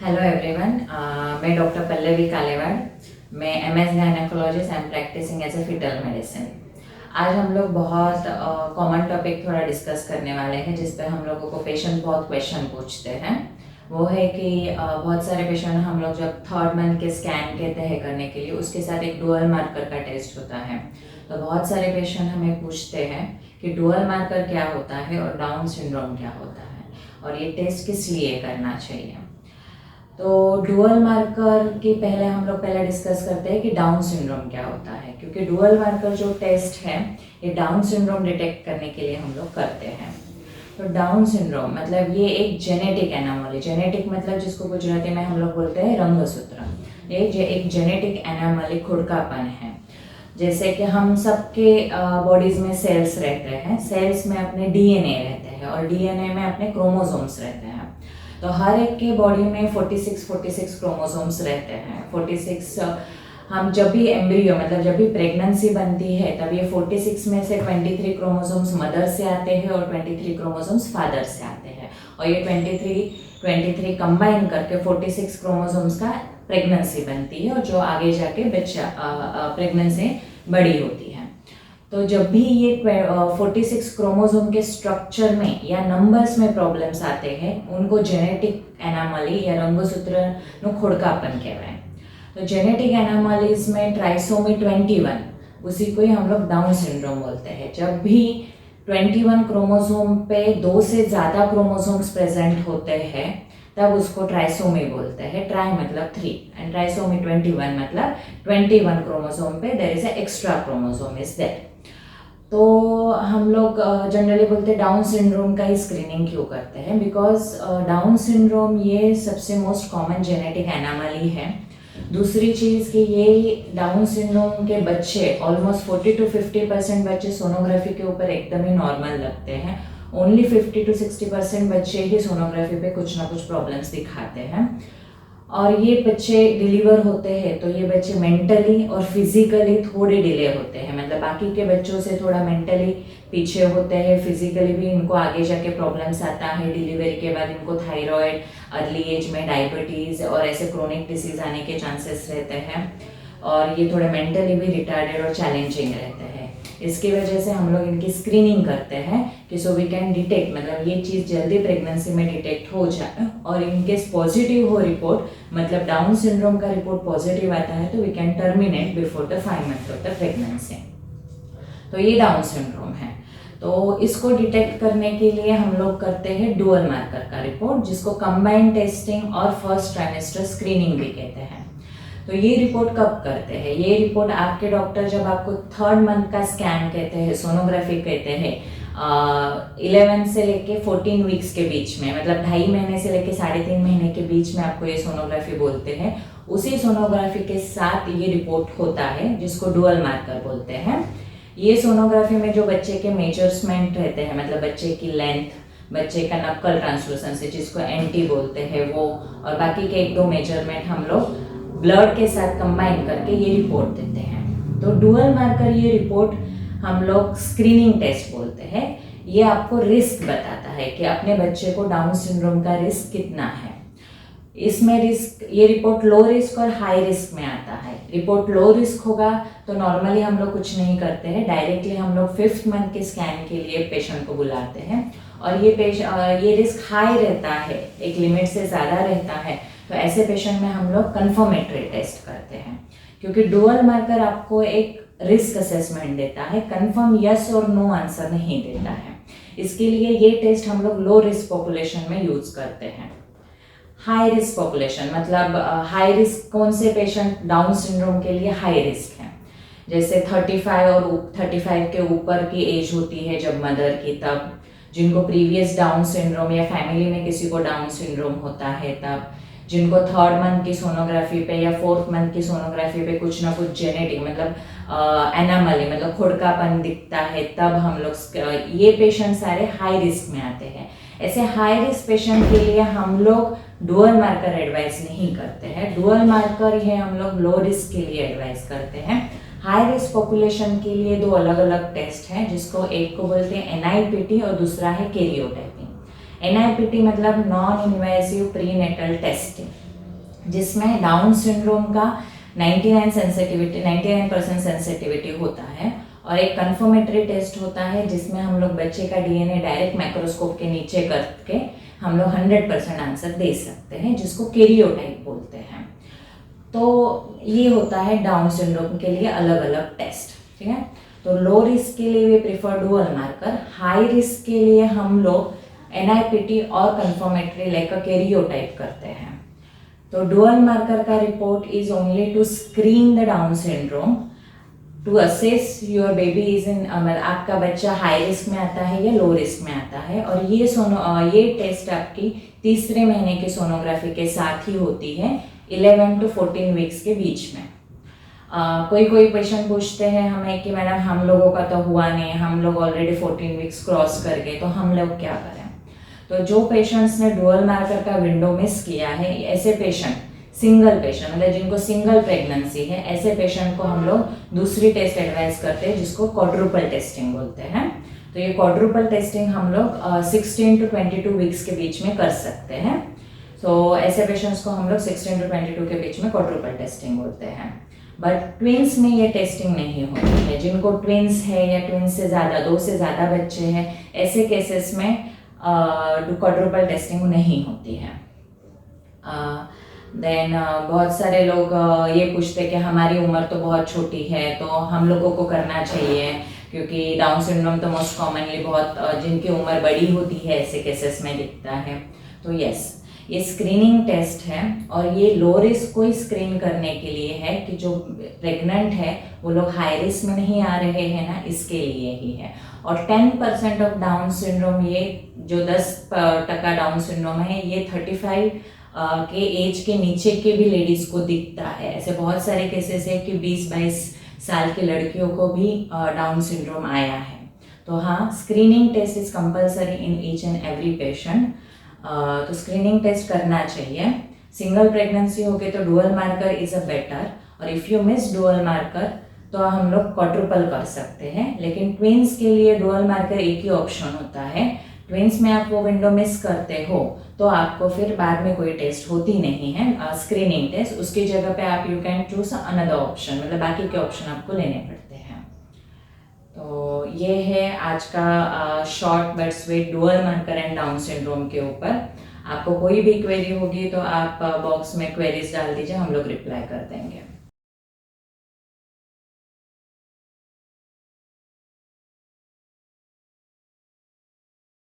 Hello everyone. मैं doctor Pallavi Kalewad. मैं MS gynaecologist I am practising as a fetal medicine. आज हम लोग बहुत कॉमन टॉपिक थोड़ा डिस्कस करने वाले हैं जिस पे हम लोगों को पेशेंट बहुत क्वेश्चन पूछते हैं। वो है कि बहुत सारे पेशेंट हम लोग जब थर्ड मंथ के स्कैन कहते हैं करने के लिए, उसके साथ एक डुअल मार्कर का टेस्ट होता है। तो बहुत सारे पेशेंट हमें पूछते हैं कि डुअल मार्कर क्या होता है और डाउन सिंड्रोम क्या होता है और ये टेस्ट किस लिए करना चाहिए। तो डुअल मार्कर की पहले हम लोग डिस्कस करते हैं कि डाउन सिंड्रोम क्या होता है, क्योंकि डुअल मार्कर जो टेस्ट है ये डाउन सिंड्रोम डिटेक्ट करने के लिए हम लोग करते हैं। तो डाउन सिंड्रोम मतलब ये एक जेनेटिक एनामोली, जेनेटिक मतलब जिसको गुजराती में हम लोग बोलते हैं रंगसूत्र। ये एक जेनेटिक एनामोली, खुड़कापन है। जैसे कि हम सबके बॉडीज में सेल्स रहते हैं, सेल्स में अपने डीएनए रहते हैं और डीएनए में अपने क्रोमोसोम्स रहते हैं। तो हर एक के बॉडी में 46 क्रोमोसोम्स रहते हैं। 46 हम जब भी एम्ब्रियो मतलब जब भी प्रेगनेंसी बनती है तब ये 46 में से 23 क्रोमोसोम्स मदर से आते हैं और 23 क्रोमोसोम्स फादर से आते हैं और ये 23 कंबाइन करके 46 क्रोमोसोम्स का प्रेगनेंसी बनती है और जो आगे जाके बच्चा प्रेगनेंसी बड़ी होती है। तो जब भी ये 46 क्रोमोसोम के स्ट्रक्चर में या नंबर्स में प्रॉब्लम्स आते हैं उनको जेनेटिक एनामली या रंगसूत्र નું ખોડકાપન કહેવાય। तो जेनेटिक एनामलीज में ट्राइसोमी 21 उसी को ही हम लोग डाउन सिंड्रोम बोलते हैं। जब भी 21 क्रोमोसोम पे 2 से ज़्यादा क्रोमोसोम्स प्रेजेंट होते हैं तब उसको ट्राइसोमी बोलते हैं। ट्राई मतलब 3 एंड ट्राइसोमी 21 मतलब 21 क्रोमोसोम पे there is a extra chromosome is there. तो हम लोग जनरली बोलते हैं डाउन सिंड्रोम का ही स्क्रीनिंग क्यों करते हैं, बिकॉज डाउन सिंड्रोम ये सबसे मोस्ट कॉमन जेनेटिक एनामली है। दूसरी चीज़ कि ये डाउन सिंड्रोम के बच्चे ऑलमोस्ट 40 to 50% बच्चे सोनोग्राफी के ऊपर एकदम ही नॉर्मल लगते हैं। ओनली 50 to 60% बच्चे ही सोनोग्राफी पे कुछ ना कुछ प्रॉब्लम्स दिखाते हैं। और ये बच्चे डिलीवर होते हैं तो ये बच्चे मेंटली और फिजिकली थोड़े डिले होते हैं, मतलब बाकी के बच्चों से थोड़ा मेंटली पीछे होते हैं। फिजिकली भी इनको आगे जाके प्रॉब्लम्स आता है। डिलीवरी के बाद इनको थायराइड, अर्ली एज में डायबिटीज़ और ऐसे क्रोनिक डिसीज आने के चांसेस रहते हैं और ये थोड़े मेंटली भी रिटार्डेड और चैलेंजिंग रहते हैं। इसकी वजह से हम लोग इनकी स्क्रीनिंग करते हैं कि सो वी कैन डिटेक्ट, मतलब ये चीज़ जल्दी प्रेगनेंसी में डिटेक्ट हो जाए और इनकेस पॉजिटिव हो रिपोर्ट, मतलब डाउन सिंड्रोम का रिपोर्ट पॉजिटिव आता है तो we can terminate before the 5 months of the pregnancy. तो ये डाउन सिंड्रोम है। तो इसको डिटेक्ट करने के लिए हम लोग करते हैं डुअल मार्कर का रिपोर्ट, जिसको कंबाइंड टेस्टिंग और फर्स्ट ट्राइमेस्टर स्क्रीनिंग भी कहते हैं। तो ये रिपोर्ट कब करते हैं? ये रिपोर्ट आपके डॉक्टर जब आपको थर्ड मंथ का स्कैन कहते हैं, सोनोग्राफी कहते हैं, 11 से लेके 14 वीक्स के बीच में, मतलब 2.5 महीने से लेके 3.5 महीने के बीच में आपको ये सोनोग्राफी बोलते हैं। उसी सोनोग्राफी के साथ ये रिपोर्ट होता है जिसको डुअल मार्कर बोलते हैं। ये सोनोग्राफी में जो बच्चे के मेजरमेंट रहते हैं, मतलब बच्चे की लेंथ, बच्चे का नक्कल ट्रांसलूसेंसी जिसको एंटी बोलते हैं वो, और बाकी के 1-2 मेजरमेंट हम लोग ब्लड के साथ कंबाइन करके ये रिपोर्ट देते हैं। तो डुअल मार्कर ये रिपोर्ट हम लोग स्क्रीनिंग टेस्ट बोलते हैं। ये आपको रिस्क बताता है कि अपने बच्चे को डाउन सिंड्रोम का रिस्क कितना है। इसमें रिस्क, ये रिपोर्ट लो रिस्क और हाई रिस्क में आता है। रिपोर्ट लो रिस्क होगा तो नॉर्मली हम लोग कुछ नहीं करते हैं, डायरेक्टली हम लोग 5th मंथ के स्कैन के लिए पेशेंट को बुलाते हैं। और ये रिस्क हाई रहता है, एक लिमिट से ज़्यादा रहता है, तो ऐसे पेशेंट में हम लोग कंफर्मेटरी टेस्ट करते हैं, क्योंकि डुअल मार्कर आपको एक रिस्क असेसमेंट देता है, कंफर्म यस और नो आंसर नहीं देता है। इसके लिए ये टेस्ट हम लोग लो रिस्क पॉपुलेशन में यूज करते हैं। हाई रिस्क पॉपुलेशन मतलब हाई रिस्क कौन से पेशेंट डाउन सिंड्रोम के लिए हाई रिस्क है, जैसे 35 और 35 के ऊपर की एज होती है जब मदर की, तब जिनको प्रीवियस डाउन सिंड्रोम या फैमिली में किसी को डाउन सिंड्रोम होता है तब, जिनको थर्ड मंथ की सोनोग्राफी पे या 4th मंथ की सोनोग्राफी पे कुछ ना कुछ जेनेटिक मतलब एनामली मतलब खुड़कापन दिखता है, तब हम लोग ये पेशेंट सारे हाई रिस्क में आते हैं। ऐसे हाई रिस्क पेशेंट के लिए हम लोग डुअल मार्कर एडवाइस नहीं करते हैं। डुअल मार्कर ये हम लोग लो रिस्क के लिए एडवाइस करते हैं। हाई रिस्क पॉपुलेशन के लिए 2 अलग अलग टेस्ट हैं, जिसको एक को बोलते हैं NIPT और दूसरा है कैरियोटाइपिंग। NIPT मतलब नॉन इन्वेसिव प्रीनेटल टेस्टिंग। जिसमें डाउन सिंड्रोम का 99% सेंसिटिविटी होता है, और एक कंफर्मेटरी टेस्ट होता है जिसमें हम लोग बच्चे का डीएनए डायरेक्ट माइक्रोस्कोप के नीचे करके हम लोग 100% आंसर दे सकते हैं, जिसको कैरियोटाइप बोलते हैं। तो ये होता है डाउन सिंड्रोम के लिए अलग अलग टेस्ट, ठीक है। तो लो रिस्क के लिए वे prefer dual marker, high risk के लिए हम लोग एनआईपीटी और कंफर्मेटरी लेकर कैरियोटाइप करते हैं। तो डुअल मार्कर का report is only to screen the down syndrome, to assess your baby is in, आपका बच्चा हाई रिस्क में आता है या लो रिस्क में आता है। और ये टेस्ट आपकी तीसरे महीने की सोनोग्राफी के साथ ही होती है, 11 to 14 वीक्स के बीच में। कोई पेशेंट पूछते हैं हमें कि मैडम हम लोगों का तो हुआ नहीं, हम लोग ऑलरेडी 14 वीक्स क्रॉस कर गए, तो हम लोग क्या करें। तो जो पेशेंट्स ने डुअल मार्कर का विंडो मिस किया है, ऐसे पेशेंट, सिंगल पेशेंट मतलब जिनको सिंगल प्रेगनेंसी है, ऐसे पेशेंट को हम लोग दूसरी टेस्ट एडवाइस करते हैं जिसको क्वाड्रुपल टेस्टिंग बोलते हैं। तो ये क्वाड्रुपल टेस्टिंग हम लोग 16 to 22 वीक्स के बीच में कर सकते हैं। तो ऐसे पेशेंट्स को हम लोग 16 to 22 के बीच में क्वाड्रुपल टेस्टिंग बोलते हैं। बट ट्विंस में ये टेस्टिंग नहीं होती है। जिनको ट्विंस है या ट्विंस से ज़्यादा, 2 से ज़्यादा बच्चे हैं, ऐसे केसेस में क्वाड्रुपल टेस्टिंग नहीं होती है। देन बहुत सारे लोग ये पूछते हैं कि हमारी उम्र तो बहुत छोटी है, तो हम लोगों को करना चाहिए, क्योंकि डाउन सिंड्रोम तो मोस्ट कॉमनली बहुत जिनकी उम्र बड़ी होती है ऐसे केसेस में दिखता है। तो यस, ये स्क्रीनिंग टेस्ट है, और ये लो रिस्क को ही स्क्रीन करने के लिए है कि जो प्रेग्नेंट है वो लोग हाई रिस्क में नहीं आ रहे हैं ना, इसके लिए ही है। और 10% ऑफ डाउन सिंड्रोम, ये जो 10% डाउन सिंड्रोम है, ये 35 के एज के नीचे के भी लेडीज को दिखता है। ऐसे बहुत सारे केसेस है कि 20-22 साल की लड़कियों को भी डाउन सिंड्रोम आया है। तो हाँ, screening test is compulsory in each and every patient. तो स्क्रीनिंग टेस्ट करना चाहिए। सिंगल प्रेगनेंसी हो गई तो dual marker is a better, और if you miss dual marker तो हम लोग क्वाड्रुपल कर सकते हैं। लेकिन ट्विंस के लिए डुअल मार्कर एक ही ऑप्शन होता है। ट्विंस में आप वो विंडो मिस करते हो तो आपको फिर बाद में कोई टेस्ट होती नहीं है स्क्रीनिंग टेस्ट, उसकी जगह पे आप you can choose another option, मतलब बाकी के ऑप्शन आपको लेने पड़ते हैं। तो ये है आज का short but sweet dual marker and down syndrome के ऊपर। आपको कोई भी क्वेरी होगी तो आप बॉक्स में क्वेरीज डाल दीजिए, हम लोग रिप्लाई कर देंगे।